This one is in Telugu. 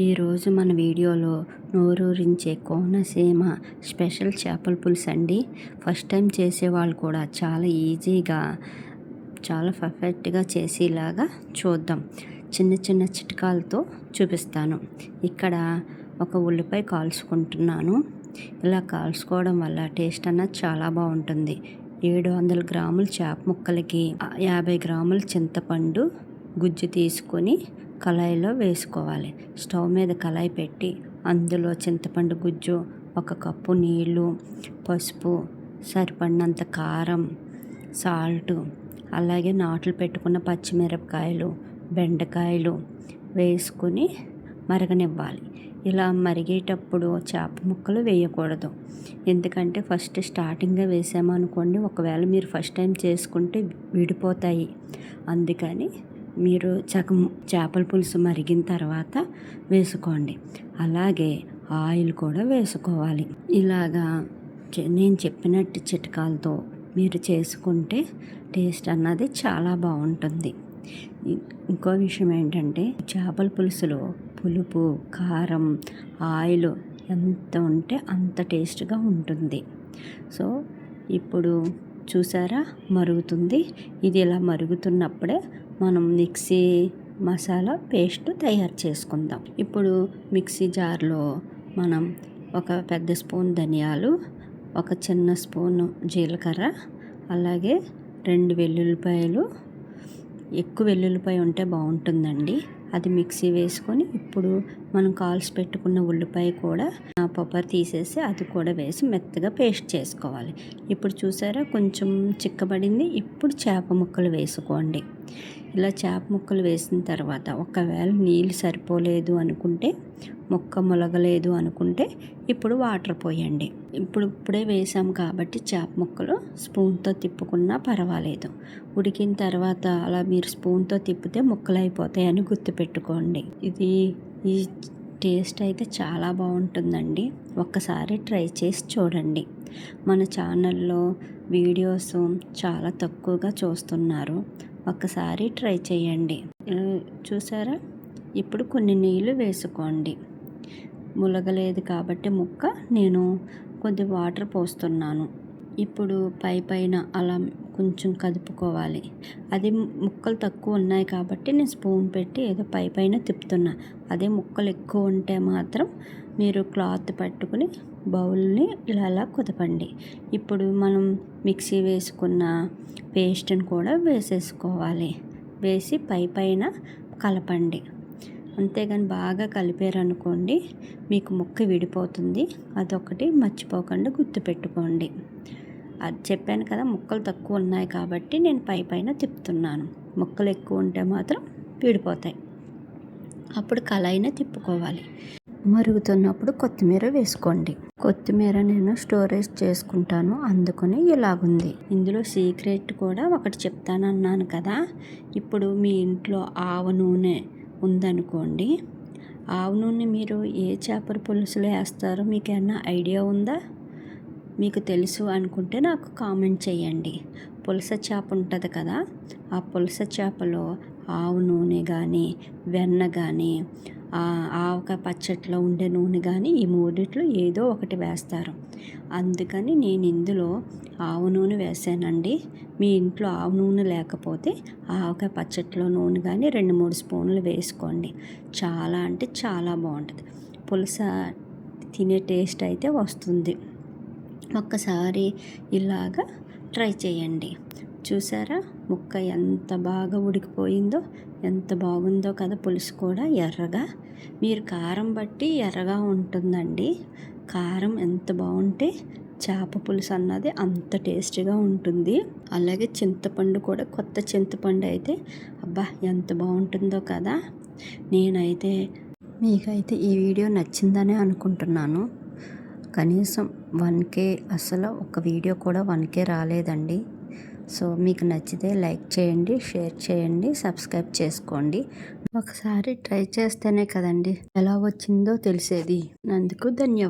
ఈరోజు మన వీడియోలో నోరూరించే కోనసీమ స్పెషల్ చేపల పులుసు అండి. ఫస్ట్ టైం చేసేవాళ్ళు కూడా చాలా ఈజీగా చాలా పర్ఫెక్ట్గా చేసేలాగా చూద్దాం. చిన్న చిన్న చిట్కాలతో చూపిస్తాను. ఇక్కడ ఒక ఉల్లిపాయ కాల్చుకుంటున్నాను. ఇలా కాల్చుకోవడం వల్ల టేస్ట్ అన్నది చాలా బాగుంటుంది. 700 గ్రాముల చేప ముక్కలకి 50 గ్రాముల చింతపండు గుజ్జు తీసుకొని కళాయిలో వేసుకోవాలి. స్టవ్ మీద కళాయి పెట్టి అందులో చింతపండు గుజ్జు, 1 కప్పు నీళ్ళు, పసుపు, సరిపడినంత కారం, సాల్ట్, అలాగే నాట్లు పెట్టుకున్న పచ్చిమిరపకాయలు, బెండకాయలు వేసుకుని మరగనివ్వాలి. ఇలా మరిగేటప్పుడు చేప ముక్కలు వేయకూడదు. ఎందుకంటే ఫస్ట్ స్టార్టింగ్గా వేసామనుకోండి, ఒకవేళ మీరు ఫస్ట్ టైం చేసుకుంటే విడిపోతాయి. అందుకని మీరు సగం చేపల పులుసు మరిగిన తర్వాత వేసుకోండి. అలాగే ఆయిల్ కూడా వేసుకోవాలి. ఇలాగా నేను చెప్పినట్టు చిట్కాలతో మీరు చేసుకుంటే టేస్ట్ అన్నది చాలా బాగుంటుంది. ఇంకో విషయం ఏంటంటే, చేపల పులుసులో పులుపు, కారం, ఆయిల్ ఎంత ఉంటే అంత టేస్ట్గా ఉంటుంది. సో ఇప్పుడు చూసారా మరుగుతుంది. ఇది ఇలా మరుగుతున్నప్పుడే మనం మిక్సీ మసాలా పేస్ట్ తయారు చేసుకుందాం. ఇప్పుడు మిక్సీ జార్లో మనం ఒక పెద్ద స్పూన్ ధనియాలు, ఒక చిన్న స్పూను జీలకర్ర, అలాగే 2 వెల్లుల్లిపాయలు, ఎక్కువ వెల్లుల్లిపాయ ఉంటే బాగుంటుందండి, అది మిక్సీ వేసుకొని ఇప్పుడు మనం కాల్చి పెట్టుకున్న ఉల్లిపాయ కూడా పొప్పర్ తీసేసి అది కూడా వేసి మెత్తగా పేస్ట్ చేసుకోవాలి. ఇప్పుడు చూసారా కొంచెం చిక్కబడింది. ఇప్పుడు చేప ముక్కలు వేసుకోండి. ఇలా చేప ముక్కలు వేసిన తర్వాత ఒకవేళ నీళ్ళు సరిపోలేదు అనుకుంటే, ముక్క ములగలేదు అనుకుంటే ఇప్పుడు వాటర్ పోయండి. ఇప్పుడే వేసాం కాబట్టి చేప ముక్కలు స్పూన్తో తిప్పుకున్నా పర్వాలేదు. ఉడికిన తర్వాత అలా మీరు స్పూన్తో తిప్పితే ముక్కలు అయిపోతాయని గుర్తుపెట్టుకోండి. ఈ టేస్ట్ అయితే చాలా బాగుంటుందండి. ఒక్కసారి ట్రై చేసి చూడండి. మన ఛానల్లో వీడియోస్ చాలా తక్కువగా చూస్తున్నారు. ఒక్కసారి ట్రై చేయండి. చూసారా, ఇప్పుడు కొన్ని నీళ్ళు వేసుకోండి. ములగలేదు కాబట్టి ముక్క నేను కొద్ది వాటర్ పోస్తున్నాను. ఇప్పుడు పైన అలా కొంచెం కదుపుకోవాలి. అది ముక్కలు తక్కువ ఉన్నాయి కాబట్టి నేను స్పూన్ పెట్టి ఏదో పైన తిప్పుతున్నా. అదే ముక్కలు ఎక్కువ ఉంటే మాత్రం మీరు క్లాత్ పట్టుకుని బౌల్ని ఇలా కుదపండి. ఇప్పుడు మనం మిక్సీ వేసుకున్న పేస్ట్ని కూడా వేసేసుకోవాలి. వేసి పైన కలపండి. అంతేగాని బాగా కలిపారనుకోండి మీకు ముక్క విడిపోతుంది. అదొకటి మర్చిపోకుండా గుర్తుపెట్టుకోండి. అది చెప్పాను కదా, ముక్కలు తక్కువ ఉన్నాయి కాబట్టి నేను పైన తిప్పుతున్నాను. ముక్కలు ఎక్కువ ఉంటే మాత్రం విడిపోతాయి. అప్పుడు కళాయిని తిప్పుకోవాలి. మరుగుతున్నప్పుడు కొత్తిమీర వేసుకోండి. కొత్తిమీర నేను స్టోరేజ్ చేసుకుంటాను, అందుకని ఇలాగుంది. ఇందులో సీక్రెట్ కూడా ఒకటి చెప్తానన్నాను కదా. ఇప్పుడు మీ ఇంట్లో ఆవ నూనె ఉందనుకోండి, ఆవ నూనె మీరు ఏ చేపల పులుసులో వేస్తారో మీకు ఏమన్నా ఐడియా ఉందా? మీకు తెలుసు అనుకుంటే నాకు కామెంట్ చేయండి. పులస చేప ఉంటుంది కదా, ఆ పులస చేపలో ఆవు నూనె కానీ, వెన్న కానీ, ఆవకాయ పచ్చట్లో ఉండే నూనె కానీ, ఈ మూడిట్లో ఏదో ఒకటి వేస్తారు. అందుకని నేను ఇందులో ఆవు నూనె వేసానండి. మీ ఇంట్లో ఆవు నూనె లేకపోతే ఆవకాయ పచ్చట్లో నూనె కానీ 2-3 స్పూన్లు వేసుకోండి. చాలా అంటే చాలా బాగుంటుంది. పులస తినే టేస్ట్ అయితే వస్తుంది. ఒక్కసారి ఇలాగా ట్రై చేయండి. చూసారా ముక్క ఎంత బాగా ఉడికిపోయిందో, ఎంత బాగుందో కదా. పులుసు కూడా ఎర్రగా, మీరు కారం బట్టి ఎర్రగా ఉంటుందండి. కారం ఎంత బాగుంటే చేప పులుసు అన్నది అంత టేస్టీగా ఉంటుంది. అలాగే చింతపండు కూడా కొత్త చింతపండు అయితే అబ్బా ఎంత బాగుంటుందో కదా. మీకైతే ఈ వీడియో నచ్చిందనే అనుకుంటున్నాను. కనీసం 1K, అసలు ఒక వీడియో కూడా 1K రాలేదండి. సో మీకు నచ్చితే లైక్ చేయండి, షేర్ చేయండి, సబ్స్క్రైబ్ చేసుకోండి. ఒకసారి ట్రై చేస్తేనే కదండి ఎలా వచ్చిందో తెలిసేది. అందుకు ధన్యవాదాలు.